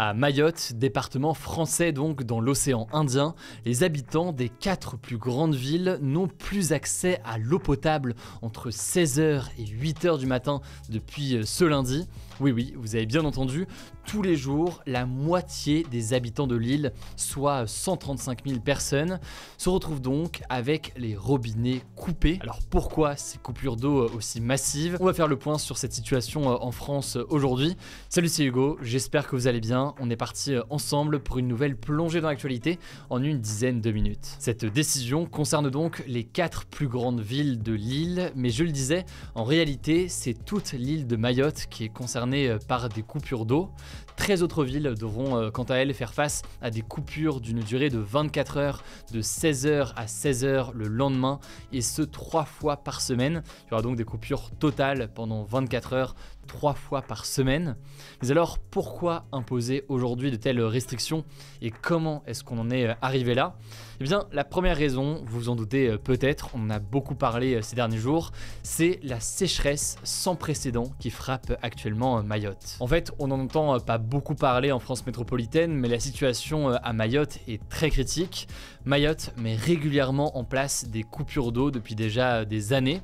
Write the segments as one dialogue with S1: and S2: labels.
S1: À Mayotte, département français donc dans l'océan Indien, les habitants des 4 plus grandes villes n'ont plus accès à l'eau potable entre 16h et 8h du matin depuis ce lundi. Oui, vous avez bien entendu, tous les jours, la moitié des habitants de l'île, soit 135 000 personnes, se retrouvent donc avec les robinets coupés. Alors pourquoi ces coupures d'eau aussi massives? On va faire le point sur cette situation en France aujourd'hui. Salut, c'est Hugo, j'espère que vous allez bien. On est parti ensemble pour une nouvelle plongée dans l'actualité en une dizaine de minutes. Cette décision concerne donc les 4 plus grandes villes de l'île, mais je le disais, en réalité, c'est toute l'île de Mayotte qui est concernée par des coupures d'eau. 13 autres villes devront quant à elles faire face à des coupures d'une durée de 24 heures, de 16h à 16h le lendemain, et ce 3 fois par semaine. Il y aura donc des coupures totales pendant 24 heures, 3 fois par semaine. Mais alors pourquoi imposer aujourd'hui de telles restrictions et comment est-ce qu'on en est arrivé là? Eh bien la première raison, vous vous en doutez peut-être, on en a beaucoup parlé ces derniers jours, c'est la sécheresse sans précédent qui frappe actuellement Mayotte. En fait on n'en entend pas beaucoup parler en France métropolitaine, mais la situation à Mayotte est très critique. Mayotte met régulièrement en place des coupures d'eau depuis déjà des années.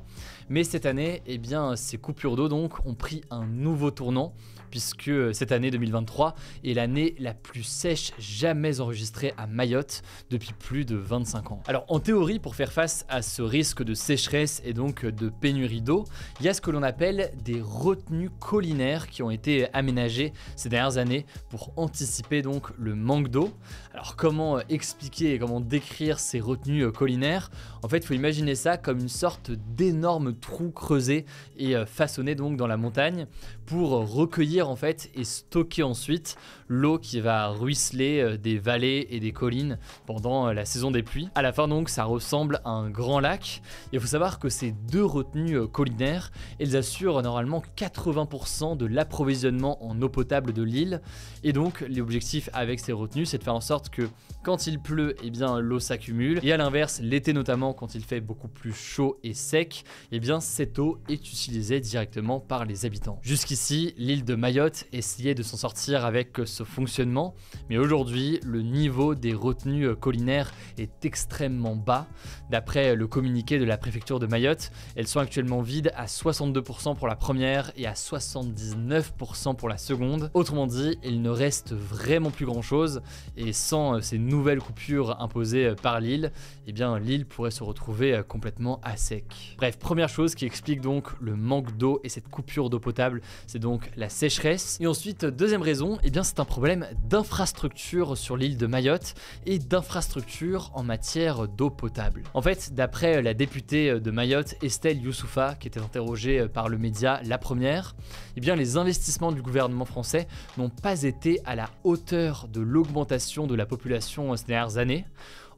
S1: Mais cette année, eh bien, ces coupures d'eau donc ont pris un nouveau tournant, puisque cette année 2023 est l'année la plus sèche jamais enregistrée à Mayotte depuis plus de 25 ans. Alors en théorie, pour faire face à ce risque de sécheresse et donc de pénurie d'eau, il y a ce que l'on appelle des retenues collinaires qui ont été aménagées ces dernières années pour anticiper donc le manque d'eau. Alors comment expliquer et comment décrire ces retenues collinaires? En fait, il faut imaginer ça comme une sorte d'énorme trou creusé et façonné donc dans la montagne pour recueillir en fait et stocker ensuite l'eau qui va ruisseler des vallées et des collines pendant la saison des pluies. À la fin donc ça ressemble à un grand lac. Il faut savoir que ces deux retenues collinaires, elles assurent normalement 80% de l'approvisionnement en eau potable de l'île, et donc l'objectif avec ces retenues, c'est de faire en sorte que quand il pleut, eh bien l'eau s'accumule, et à l'inverse l'été notamment quand il fait beaucoup plus chaud et sec, eh bien cette eau est utilisée directement par les habitants. Jusqu'ici, l'île de Mayotte essayait de s'en sortir avec ce fonctionnement, mais aujourd'hui, le niveau des retenues collinaires est extrêmement bas. D'après le communiqué de la préfecture de Mayotte, elles sont actuellement vides à 62% pour la première et à 79% pour la seconde. Autrement dit, il ne reste vraiment plus grand chose, et sans ces nouvelles coupures imposées par l'île, eh bien l'île pourrait se retrouver complètement à sec. Bref, première chose qui explique donc le manque d'eau et cette coupure d'eau potable, c'est donc la sécheresse. Et ensuite, deuxième raison, eh bien c'est un problème d'infrastructure sur l'île de Mayotte et d'infrastructure en matière d'eau potable. En fait, d'après la députée de Mayotte, Estelle Youssoufa, qui était interrogée par le média La Première, eh bien les investissements du gouvernement français n'ont pas été à la hauteur de l'augmentation de la population ces dernières années.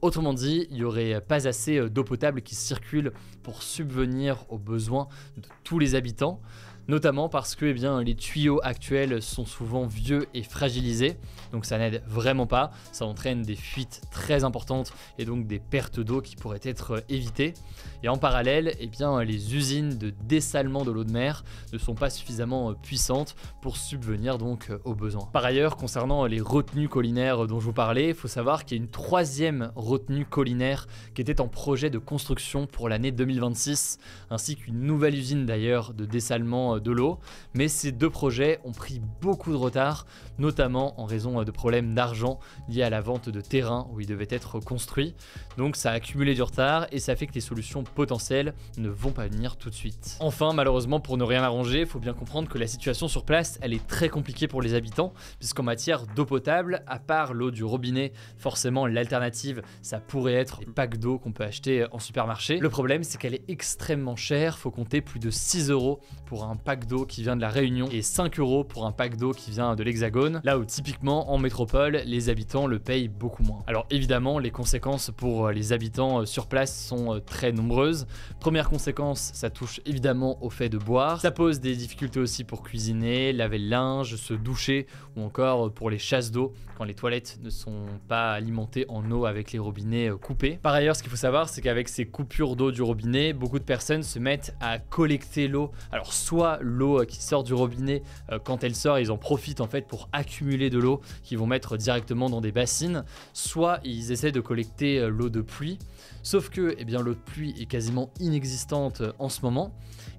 S1: Autrement dit, il n'y aurait pas assez d'eau potable qui circule pour subvenir aux besoins de tous les habitants, notamment parce que les tuyaux actuels sont souvent vieux et fragilisés, donc ça n'aide vraiment pas, ça entraîne des fuites très importantes et donc des pertes d'eau qui pourraient être évitées. Et en parallèle, les usines de dessalement de l'eau de mer ne sont pas suffisamment puissantes pour subvenir donc aux besoins. Par ailleurs, concernant les retenues collinaires dont je vous parlais, il faut savoir qu'il y a une troisième retenue collinaire qui était en projet de construction pour l'année 2026, ainsi qu'une nouvelle usine d'ailleurs de dessalement de l'eau, mais ces deux projets ont pris beaucoup de retard, notamment en raison de problèmes d'argent liés à la vente de terrain où ils devaient être construits. Donc ça a accumulé du retard et ça fait que les solutions potentielles ne vont pas venir tout de suite. Enfin, malheureusement, pour ne rien arranger, il faut bien comprendre que la situation sur place, elle est très compliquée pour les habitants, puisqu'en matière d'eau potable, à part l'eau du robinet, forcément l'alternative, ça pourrait être les packs d'eau qu'on peut acheter en supermarché. Le problème, c'est qu'elle est extrêmement chère, faut compter plus de 6 € pour un pack d'eau qui vient de la Réunion et 5 € pour un pack d'eau qui vient de l'Hexagone, là où typiquement en métropole, les habitants le payent beaucoup moins. Alors évidemment, les conséquences pour les habitants sur place sont très nombreuses. Première conséquence, ça touche évidemment au fait de boire. Ça pose des difficultés aussi pour cuisiner, laver le linge, se doucher ou encore pour les chasses d'eau quand les toilettes ne sont pas alimentées en eau avec les robinets coupés. Par ailleurs, ce qu'il faut savoir, c'est qu'avec ces coupures d'eau du robinet, beaucoup de personnes se mettent à collecter l'eau. Alors soit soit l'eau qui sort du robinet, quand elle sort, ils en profitent en fait pour accumuler de l'eau qu'ils vont mettre directement dans des bassines, soit ils essaient de collecter l'eau de pluie, sauf que l'eau de pluie est quasiment inexistante en ce moment,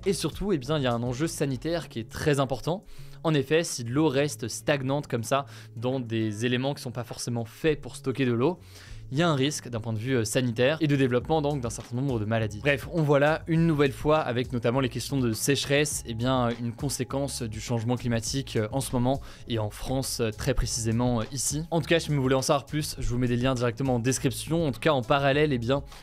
S1: et surtout il y a un enjeu sanitaire qui est très important. En effet, si l'eau reste stagnante comme ça, dans des éléments qui ne sont pas forcément faits pour stocker de l'eau, il y a un risque d'un point de vue sanitaire et de développement donc d'un certain nombre de maladies. Bref, on voit là une nouvelle fois, avec notamment les questions de sécheresse, une conséquence du changement climatique en ce moment et en France très précisément ici. En tout cas, si vous voulez en savoir plus, je vous mets des liens directement en description. En tout cas, en parallèle,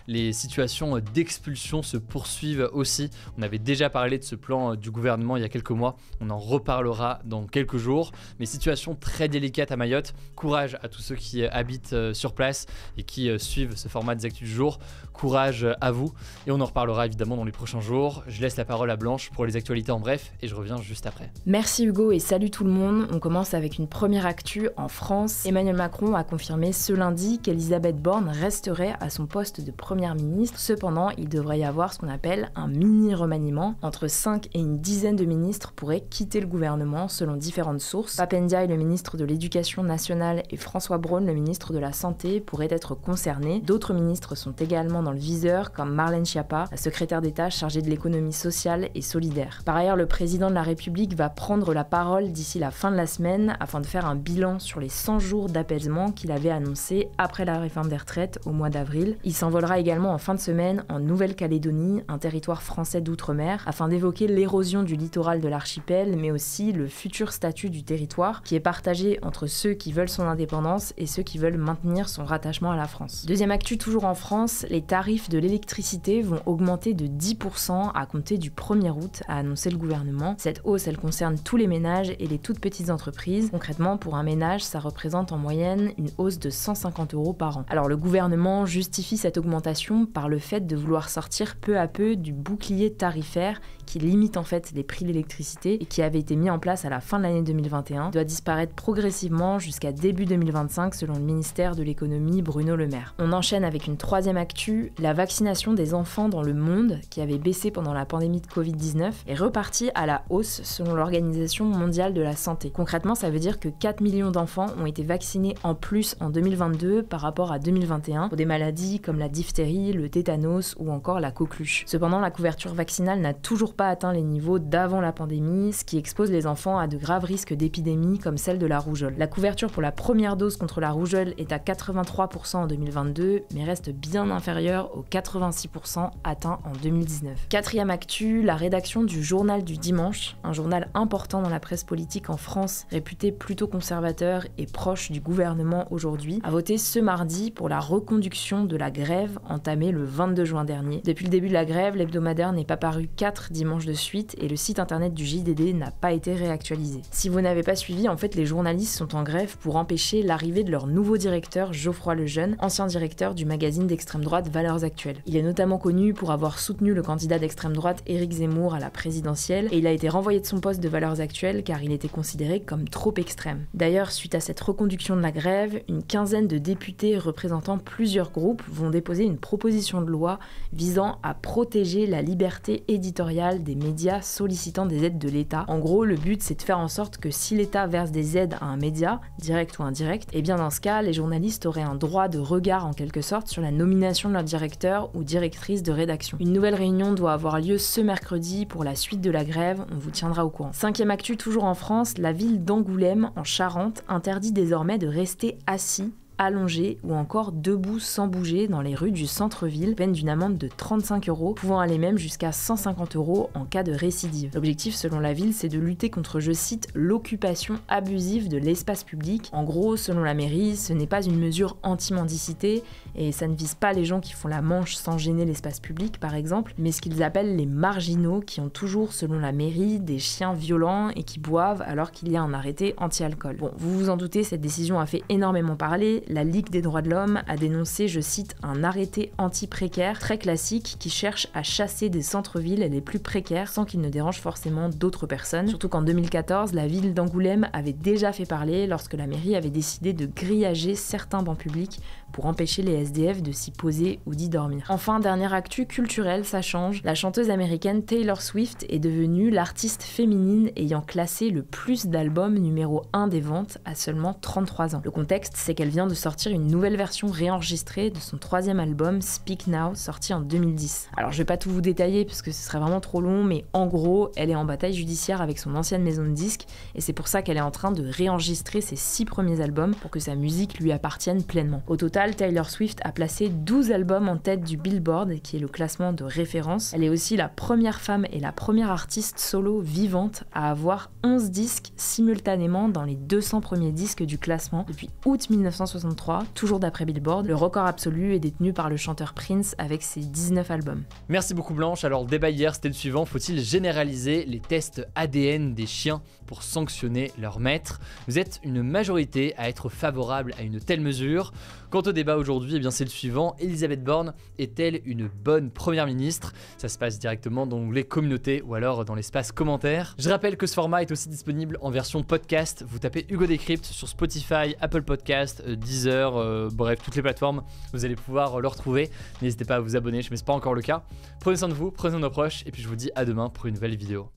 S1: les situations d'expulsion se poursuivent aussi. On avait déjà parlé de ce plan du gouvernement il y a quelques mois, on en reparlera dans quelques jours. Mais situation très délicate à Mayotte, courage à tous ceux qui habitent sur place et qui suivent ce format des Actus du jour. Courage à vous et on en reparlera évidemment dans les prochains jours. Je laisse la parole à Blanche pour les actualités en bref et je reviens juste après.
S2: Merci Hugo et salut tout le monde. On commence avec une première actu en France. Emmanuel Macron a confirmé ce lundi qu'Elisabeth Borne resterait à son poste de première ministre. Cependant, il devrait y avoir ce qu'on appelle un mini remaniement. Entre 5 et une dizaine de ministres pourraient quitter le gouvernement selon différentes sources. Pape Ndiaye, le ministre de l'Éducation nationale, et François Braun, le ministre de la Santé, pourraient être concernés. D'autres ministres sont également dans le viseur, comme Marlène Schiappa, la secrétaire d'État chargée de l'économie sociale et solidaire. Par ailleurs, le président de la République va prendre la parole d'ici la fin de la semaine afin de faire un bilan sur les 100 jours d'apaisement qu'il avait annoncé après la réforme des retraites au mois d'avril. Il s'envolera également en fin de semaine en Nouvelle-Calédonie, un territoire français d'outre-mer, afin d'évoquer l'érosion du littoral de l'archipel, mais aussi le futur statut du territoire, qui est partagé entre ceux qui veulent son indépendance et ceux qui veulent maintenir son rattachement à la France. Deuxième actu, toujours en France, les tarifs de l'électricité vont augmenter de 10% à compter du 1er août, a annoncé le gouvernement. Cette hausse, elle concerne tous les ménages et les toutes petites entreprises. Concrètement, pour un ménage, ça représente en moyenne une hausse de 150 € par an. Alors le gouvernement justifie cette augmentation par le fait de vouloir sortir peu à peu du bouclier tarifaire qui limite en fait les prix de l'électricité et qui avait été mis en place à la fin de l'année 2021, doit disparaître progressivement jusqu'à début 2025 selon le ministère de l'économie Bruno Le Maire. On enchaîne avec une troisième actu, la vaccination des enfants dans le monde, qui avait baissé pendant la pandémie de Covid-19, est repartie à la hausse selon l'Organisation mondiale de la santé. Concrètement, ça veut dire que 4 millions d'enfants ont été vaccinés en plus en 2022 par rapport à 2021 pour des maladies comme la diphtérie, le tétanos ou encore la coqueluche. Cependant, la couverture vaccinale n'a toujours pas atteint les niveaux d'avant la pandémie, ce qui expose les enfants à de graves risques d'épidémie comme celle de la rougeole. La couverture pour la première dose contre la rougeole est à 83% en 2022, mais reste bien inférieure aux 86% atteints en 2019. Quatrième actu, la rédaction du Journal du Dimanche, un journal important dans la presse politique en France, réputé plutôt conservateur et proche du gouvernement aujourd'hui, a voté ce mardi pour la reconduction de la grève entamée le 22 juin dernier. Depuis le début de la grève, l'hebdomadaire n'est pas paru 4 dimanches de suite et le site internet du JDD n'a pas été réactualisé. Si vous n'avez pas suivi, en fait, les journalistes sont en grève pour empêcher l'arrivée de leur nouveau directeur, Geoffroy Lejeune, ancien directeur du magazine d'extrême droite Valeurs Actuelles. Il est notamment connu pour avoir soutenu le candidat d'extrême droite Éric Zemmour à la présidentielle et il a été renvoyé de son poste de Valeurs Actuelles car il était considéré comme trop extrême. D'ailleurs, suite à cette reconduction de la grève, une quinzaine de députés représentant plusieurs groupes vont déposer une proposition de loi visant à protéger la liberté éditoriale des médias sollicitant des aides de l'État. En gros, le but c'est de faire en sorte que si l'État verse des aides à un média, direct ou indirect, et bien dans ce cas, les journalistes auraient un droit de regard en quelque sorte sur la nomination de leur directeur ou directrice de rédaction. Une nouvelle réunion doit avoir lieu ce mercredi pour la suite de la grève, on vous tiendra au courant. Cinquième actu, toujours en France, la ville d'Angoulême, en Charente, interdit désormais de rester assis, allongé ou encore debout sans bouger dans les rues du centre-ville, peine d'une amende de 35 €, pouvant aller même jusqu'à 150 € en cas de récidive. L'objectif, selon la ville, c'est de lutter contre, je cite, l'occupation abusive de l'espace public. En gros, selon la mairie, ce n'est pas une mesure anti-mendicité et ça ne vise pas les gens qui font la manche sans gêner l'espace public, par exemple, mais ce qu'ils appellent les marginaux, qui ont toujours, selon la mairie, des chiens violents et qui boivent alors qu'il y a un arrêté anti-alcool. Bon, vous vous en doutez, cette décision a fait énormément parler. la Ligue des droits de l'homme a dénoncé, je cite, un arrêté anti-précaire très classique qui cherche à chasser des centres-villes les plus précaires sans qu'ils ne dérangent forcément d'autres personnes. Surtout qu'en 2014, la ville d'Angoulême avait déjà fait parler lorsque la mairie avait décidé de grillager certains bancs publics pour empêcher les SDF de s'y poser ou d'y dormir. Enfin, dernière actu culturelle, ça change. La chanteuse américaine Taylor Swift est devenue l'artiste féminine ayant classé le plus d'albums numéro 1 des ventes à seulement 33 ans. Le contexte, c'est qu'elle vient de sortir une nouvelle version réenregistrée de son 3e album Speak Now, sorti en 2010. Alors je vais pas tout vous détailler parce que ce serait vraiment trop long, mais en gros, elle est en bataille judiciaire avec son ancienne maison de disques et c'est pour ça qu'elle est en train de réenregistrer ses 6 premiers albums pour que sa musique lui appartienne pleinement. Au total, Taylor Swift a placé 12 albums en tête du Billboard, qui est le classement de référence. Elle est aussi la première femme et la première artiste solo vivante à avoir 11 disques simultanément dans les 200 premiers disques du classement depuis août 1963, toujours d'après Billboard. Le record absolu est détenu par le chanteur Prince avec ses 19 albums.
S1: Merci beaucoup Blanche. Alors le débat hier c'était le suivant, faut-il généraliser les tests ADN des chiens pour sanctionner leur maître? Vous êtes une majorité à être favorable à une telle mesure. Quant au débat aujourd'hui, eh bien c'est le suivant, Elisabeth Borne est-elle une bonne première ministre? Ça se passe directement dans l'onglet communauté ou alors dans l'espace commentaires. Je rappelle que ce format est aussi disponible en version podcast. Vous tapez Hugo Décrypte sur Spotify, Apple Podcast, Deezer, bref toutes les plateformes, vous allez pouvoir le retrouver. N'hésitez pas à vous abonner, mais c'est pas encore le cas. Prenez soin de vous, prenez soin de nos proches et puis je vous dis à demain pour une nouvelle vidéo.